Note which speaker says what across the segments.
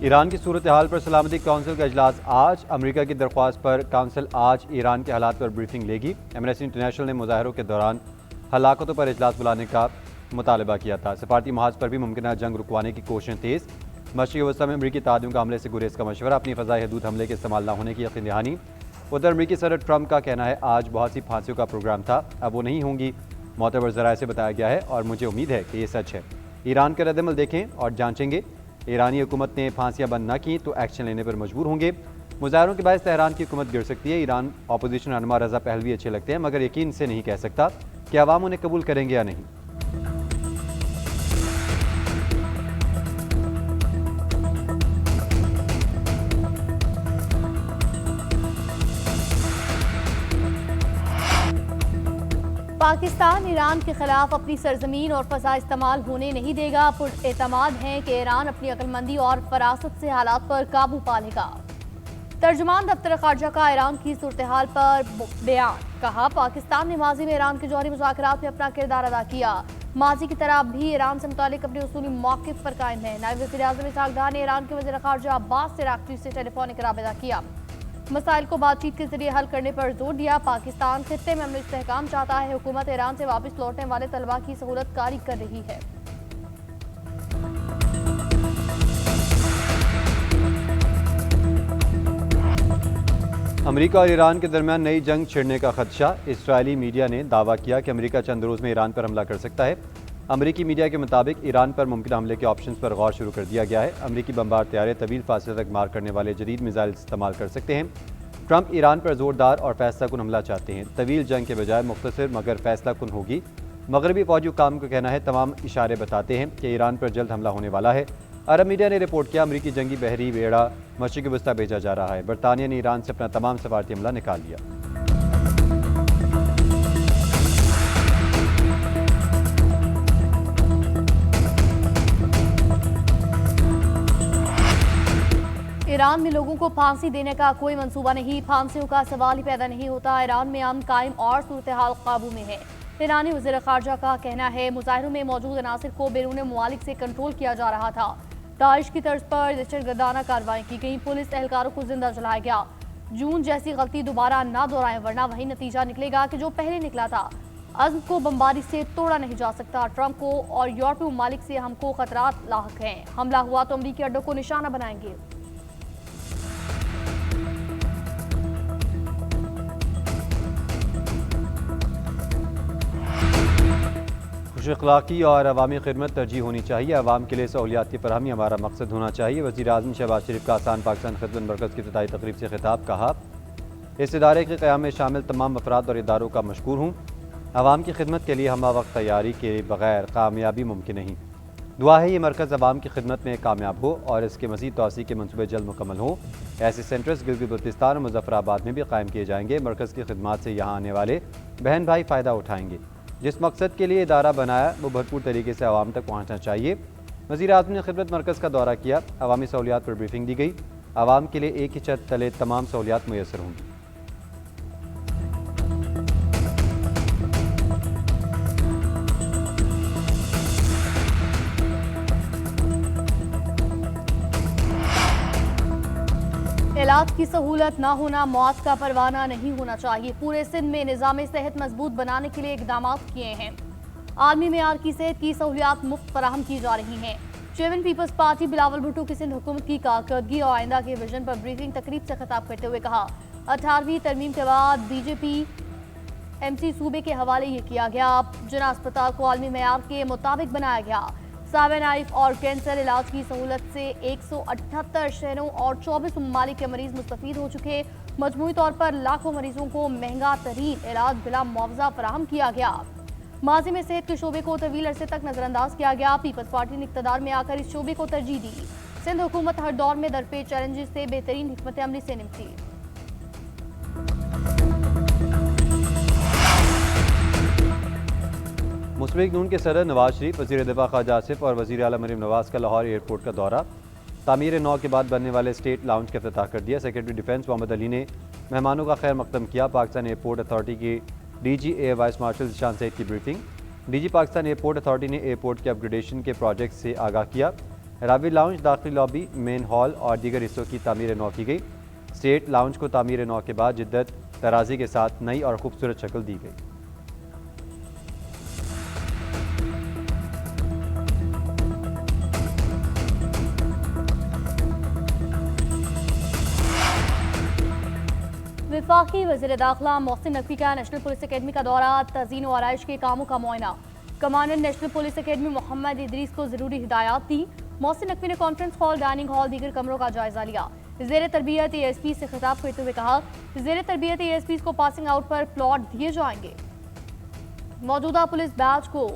Speaker 1: Iran की सूरत हाल पर सलामती काउंसिल का इजलास आज। अमेरिका की दरख्वास्त पर काउंसिल आज ईरान के हालात पर ब्रीफिंग लेगी। एमनेस्टी इंटरनेशनल ने मुजाहरों के दौरान हलाकतों पर इजलास बुलाने का मुतालबा किया था। सफारती महाज पर भी मुमकिन जंग रुकवाने की कोशिशें तेज़। मशरक़ी वस्ती में अमरीकी तादियों का हमले से गुरेज का मशवरा। अपनी फ़ज़ाई हदूद हमले के इस्तेमाल न होने की यकीन दहानी। उधर अमरीकी सदर ट्रंप का कहना है आज बहुत सी फांसियों का प्रोग्राम था, अब वो नहीं होंगी। मोतबर ज़राए से बताया गया है और मुझे उम्मीद है कि ये सच है। ईरान का रद्दअमल देखें और जांचेंगे। ईरानी हुकूमत ने फांसियां बंद न की तो एक्शन लेने पर मजबूर होंगे। मुजाहरों के बायस तेहरान की हुकूमत गिर सकती है। ईरान अपोजिशन रहनुमा रजा पहलवी अच्छे लगते हैं, मगर यकीन से नहीं कह सकता कि अवाम उन्हें कबूल करेंगे या नहीं।
Speaker 2: पाकिस्तान ईरान के खिलाफ अपनी सरजमीन और फजा इस्तेमाल होने नहीं देगा। पुरएतमाद हैं कि ईरान अपनी अक्लमंदी और फरासत से हालात पर काबू पा लेगा। तर्जुमान दफ्तर खारजा का ईरान की सूरत हाल पर बयान। कहा, पाकिस्तान ने माजी में ईरान के जौहरी मुज़ाकरात में अपना किरदार अदा किया। माजी की तरह भी ईरान से मुतालिक अपने उसूली मौक़िफ़ पर कायम है। नायब वज़ीर आज़म इसहाक़ डार ने ईरान के वज़ीर खारजा अब्बास अराग़ची से टेलीफोनिक राबिता किया। मसाइल को बातचीत के जरिए हल करने पर जोर दिया। पाकिस्तान खित्ते में अमन इस्तेहकाम चाहता है। हुकूमत ईरान से वापस लौटने वाले तलबा की सहूलत कारी कर रही है।
Speaker 1: अमेरिका और ईरान के दरमियान नई जंग छिड़ने का खदशा। इसराइली मीडिया ने दावा किया कि अमेरिका चंद रोज़ में ईरान पर हमला कर सकता है। अमेरिकी मीडिया के मुताबिक ईरान पर मुमकिन हमले के ऑप्शंस पर गौर शुरू कर दिया गया है। अमेरिकी बमबार तैयारे तवील फासले तक मार करने वाले जदीद मिसाइल इस्तेमाल कर सकते हैं। ट्रंप ईरान पर जोरदार और फैसला कुन हमला चाहते हैं। तवील जंग के बजाय मुख्तसर मगर फैसला कुन होगी। मगरबी फौजी हुकाम का कहना है तमाम इशारे बताते हैं कि ईरान पर जल्द हमला होने वाला है। अरब मीडिया ने रिपोर्ट किया अमरीकी जंगी बहरी बेड़ा मशरिक़ी वस्ती भेजा जा रहा है। बरतानिया ने ईरान से अपना तमाम सफारती हमला निकाल लिया।
Speaker 2: ईरान में लोगों को फांसी देने का कोई मंसूबा नहीं। फांसियों का सवाल ही पैदा नहीं होता। ईरान में अमन कायम और सूरत हाल काबू में है। ईरानी वज़ीर खारजा का कहना है मुजाहिरों में मौजूद अनासर को बैरून मुमालिक से कंट्रोल किया जा रहा था। दाइश की तर्ज पर दहशतगर्दाना कार्रवाई की गई। पुलिस एहलकारों को जिंदा जलाया गया। जून जैसी गलती दोबारा ना दोहराएं, वरना वही नतीजा निकलेगा कि जो पहले निकला था। अज़्म को बमबारी से तोड़ा नहीं जा सकता। ट्रंप को और यूरोपीय ममालिक से हमको खतरात लाहक हैं। हमला हुआ तो अमरीकी अड्डों को निशाना बनाएंगे।
Speaker 1: अखलाकी और अवामी खिदमत तरजीह होनी चाहिए। अवाम के लिए सहूलियात की फरहमी हमारा मकसद होना चाहिए। वज़ीर आज़म शहबाज शरीफ का आसान पाकिस्तान खिदमत मरकज़ की इफ्तिताई तकरीब से खिताब। कहा, इस इदारे के क़याम में शामिल तमाम अफराद और इदारों का मशकूर हूँ। अवाम की खिदमत के लिए हमा वक्त तैयारी के बगैर कामयाबी मुमकिन नहीं। दुआ है ये मरकज़ अवाम की खिदमत में कामयाब हो और इसके मज़ीद तोसी के मनसूबे जल्द मुकम्मल हो। ऐसे सेंटर्स गिलगित बल्तिस्तान और मुज़फ़्फ़राबाद में भी कायम किए जाएंगे। मरकज़ की खिदमत से यहाँ आने वाले बहन भाई फ़ायदा उठाएंगे। जिस मकसद के लिए इदारा बनाया वो भरपूर तरीके से आवाम तक पहुँचना चाहिए। वज़ीर आज़म ने खिदमत मरकज़ का दौरा किया। अवामी सहूलियात पर ब्रीफिंग दी गई। आवाम के लिए एक ही छत तले तमाम सहूलियात मुयस्सर होंगी।
Speaker 2: इलाज की सहूलत ना होना मौत का परवाना नहीं होना चाहिए। पूरे सिंध में निज़ाम सेहत मजबूत बनाने के लिए इकदाम किए हैं। आलमी मेयार की सेहत की सहूलियात मुफ्त फराहम की जा रही हैं। चेयरमैन पीपल्स पार्टी बिलावल भुट्टो की सिंध हुकूमत की कारकर्दगी और आइंदा के विजन पर ब्रीफिंग तकरीब से खिताब करते हुए कहा, 18वीं तरमीम के बाद BJP MC सूबे के हवाले ये किया गया। जना अस्पताल को आलमी मेयार के मुताबिक बनाया गया। सावे नाइफ और कैंसर इलाज की सहूलत से 178 शहरों और 24 ममालिक के मरीज मुस्तफीद हो चुके। मजमूई तौर पर लाखों मरीजों को महंगा तरीन इलाज बिला मुआवजा फराहम किया गया। माजी में सेहत के शोबे को तवील अरसे तक नजरअंदाज किया गया। पीपल्स पार्टी ने इक़्तिदार में आकर इस शोबे को तरजीह दी। सिंध हुकूमत हर दौर में दरपेश चैलेंजेस से बेहतरीन हिकमत अमली से निपटी।
Speaker 1: मुस्लिम नून के सदर नवाज शरीफ, वज़ीर दिफा ख्वाजा आसिफ और वज़ीर आला मरीम नवाज का लाहौर एयरपोर्ट का दौरा। तामीर नौ के बाद बनने वाले स्टेट लाउंज का इफ्तिताह कर दिया। सेक्रेटरी डिफेंस मोहम्मद अली ने मेहमानों का खैर मकदम किया। पाकिस्तान एयरपोर्ट अथॉरिटी के DG air vice marshal Zeeshan Saeed की briefing. DG Pakistan airport authority ने एयरपोर्ट के अपग्रेडेशन के प्रोजेक्ट से आगाह किया। रावी लाउंज, दाखिली लॉबी, मेन हॉल और दीगर हिस्सों की तामीर नौ की गई। स्टेट लाउंज को तामीर नौ के बाद जिद्दत तराजी के साथ नई और खूबसूरत शक्ल दी गई।
Speaker 2: वफाकी वज़ीर दाखिला मोहसिन नकवी का नेशनल पुलिस अकेडमी का दौरा, तज़ीन व आराइश के कामों का मुआयना। कमांडेंट नेशनल पुलिस अकेडमी मोहम्मद इदरीस को जरूरी हिदायत दी। मोहसिन नकवी ने कॉन्फ्रेंस हॉल, डाइनिंग हॉल, दीगर कमरों का जायजा लिया। ज़ेर तरबियत ASP से खिताब करते हुए कहा, ज़ेर तरबियत ASP को पासिंग आउट पर प्लॉट दिए जाएंगे। मौजूदा पुलिस बैच को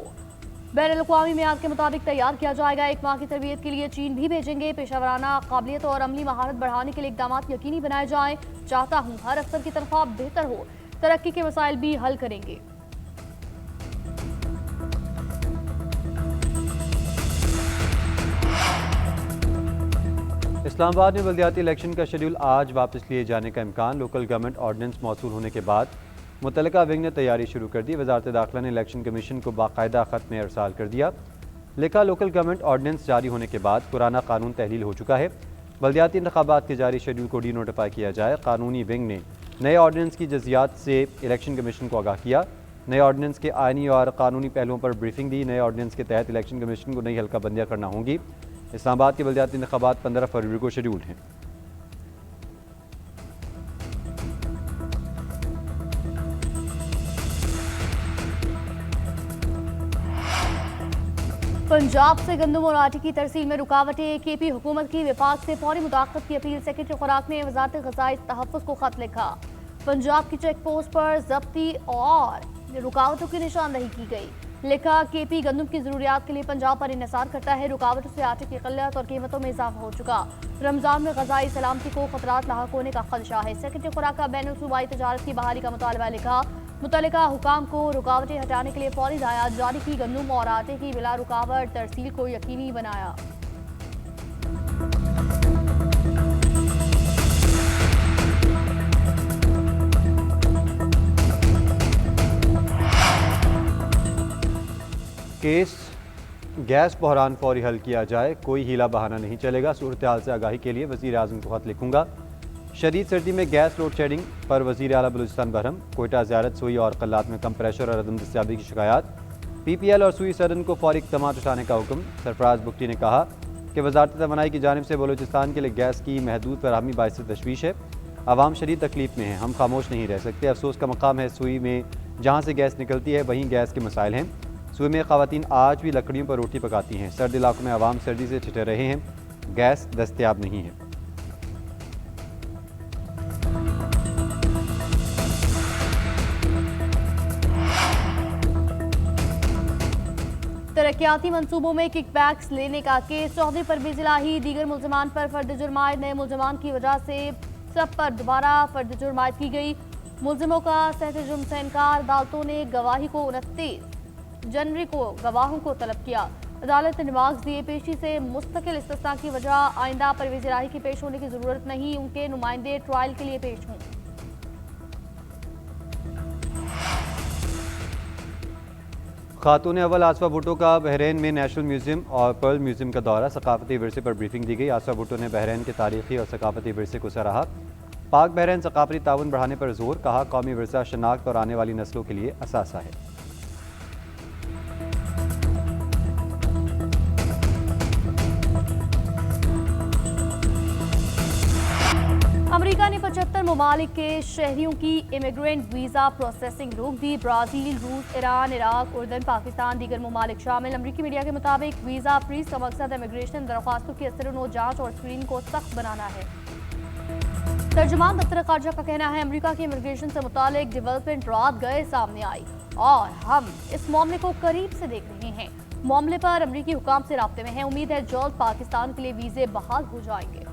Speaker 2: बैनुल-अक़वामी मेयाद के मुताबिक तैयार किया जाएगा। 1 माह की तरबियत के लिए चीन भी भेजेंगे। पेशावराना काबिलियत और अमली महारत बढ़ाने के लिए इक़दाम यकीनी बनाए जाएं। चाहता हूँ हर अफसर की तनख्वाह बेहतर हो, तरक्की के मसाइल भी हल करेंगे।
Speaker 1: इस्लामाबाद में बल्दियाती इलेक्शन का शेड्यूल आज वापस लिए जाने का इम्कान। लोकल गवर्नमेंट ऑर्डिनेंस मौसूल होने के बाद मुतल्लिका विंग ने तैयारी शुरू कर दी। वजारत दाखिला ने इलेक्शन कमीशन को बाकायदा ख़त में अरसाल कर दिया। लिखा, लोकल गवर्नमेंट ऑर्डिनेंस जारी होने के बाद पुराना कानून तहलील हो चुका है। बल्दियाती इंतखाबात के जारी शेड्यूल को डी नोटिफाई किया जाए। कानूनी विंग ने नए ऑर्डिनेंस की जजियात से इलेक्शन कमीशन को आगाह किया। नए ऑर्डिनेंस के आइनी और कानूनी पहलुओं पर ब्रीफिंग दी। नए ऑर्डिनेंस के तहत इलेक्शन कमीशन को नई हल्का बंदियाँ करना होंगी। इस्लामाबाद के बल्दियाती इंतखाबात 15 फरवरी को शेड्यूल्ड हैं।
Speaker 2: पंजाब से गंदम और आटे की तरसील में रुकावटें। KP हुकूमत की विफाक से फौरी मुदाखलत की अपील। सेक्रेटरी खुराक ने वजारत ग़ज़ाई तहफ़्फ़ुज़ को खत लिखा। पंजाब की चेक पोस्ट पर जब्ती और रुकावटों की निशानदही की गई। लिखा, KP गंदम की ज़रूरियात के लिए पंजाब पर इन्हिसार करता है। रुकावटों से आटे की क़िल्लत और कीमतों में इजाफा हो चुका। रमज़ान में ग़ज़ाई सलामती को खतरात लाहक होने का खदशा है। सेक्रेटरी खुराक का बैनुल सूबाई तजारत की बहाली का मुतालबा। लिखा, मुतल्लिका हुकाम को रुकावटें हटाने के लिए फौरी हिदायत जारी की। गंदम और आटे की बिला रुकावट तरसील को यकीनी बनाया।
Speaker 1: केस गैस बहरान फौरी हल किया जाए, कोई हीला बहाना नहीं चलेगा। सूरत हाल से आगाही के लिए वज़ीर आज़म को खत लिखूंगा। शदीद सर्दी में गैस लोड शेडिंग पर वज़ीर आला बलूचिस्तान बरहम। कोयटा ज़ियारत, सुई और कल्लात में कम प्रेशर और अदम दस्तयाबी की शिकायत। PPL और सुई सदन को फौरी इक़दाम उठाने का हुक्म। सरफराज बुगटी ने कहा कि वज़ारत तवानाई की जानिब से बलूचिस्तान के लिए गैस की महदूद फराहमी बाइस तशवीश है। आवाम शदीद तकलीफ में है, हम खामोश नहीं रह सकते। अफसोस का मकाम है सुई में जहाँ से गैस निकलती है वहीं गैस के मसाइल हैं। सुई में ख़वातीन आज भी लकड़ियों पर रोटी पकाती हैं। सर्द इलाकों में आवाम सर्दी से ठिठुर रहे हैं, गैस दस्तयाब नहीं है।
Speaker 2: तरक्याती मंसूबों में किकबैक्स लेने का केस। चौधरी परवेज़ इलाही, दीगर मुल्ज़मान पर फर्द जुर्म आयद। नए मुल्ज़मान की वजह से सब पर दोबारा फर्द जुर्म आयद की गई। मुल्ज़िमों का सहते जुर्म से इनकार। अदालतों ने गवाही को 29 जनवरी को गवाहों को तलब किया। अदालत ने नवाज दिए। पेशी से मुस्तकिल इस्तिस्ना की वजह आइंदा परवेज़ इलाही की पेश होने की ज़रूरत नहीं, उनके नुमाइंदे ट्रायल के लिए पेश हों।
Speaker 1: खातून अव्वल आसफा भुट्टो का बहरीन में नेशनल म्यूज़ियम और पर्ल म्यूज़ियम का दौरा। सकाफती विरसे पर ब्रीफिंग दी गई। आसफा भुट्टो ने बहरीन के तारीखी और सकाफती विरसे को सराहा। पाक बहरीन सकाफती ताउन बढ़ाने पर जोर। कहा, कौमी विरसा शनाख्त और आने वाली नस्लों के लिए असासा है।
Speaker 2: अमेरिका ने 75 ममालिक के शहरियों की इमिग्रेंट वीज़ा प्रोसेसिंग रोक दी। ब्राज़ील, रूस, ईरान, इराक, उर्दन, पाकिस्तान, दीगर ममालिक शामिल। अमेरिकी मीडिया के मुताबिक वीज़ा फ्रीज का मकसद इमिग्रेशन दरख्वास्तों की असर जांच और स्क्रीनिंग को सख्त बनाना है। तर्जुमान दफ्तर ख़ारजा का कहना है, अमेरिका की इमिग्रेशन से मुतालिक डेवलपमेंट रात गए सामने आई और हम इस मामले को करीब से देख रहे हैं। मामले पर अमेरिकी हुकाम से राब्ते में है। उम्मीद है जल्द पाकिस्तान के लिए वीज़े बहाल हो जाएंगे।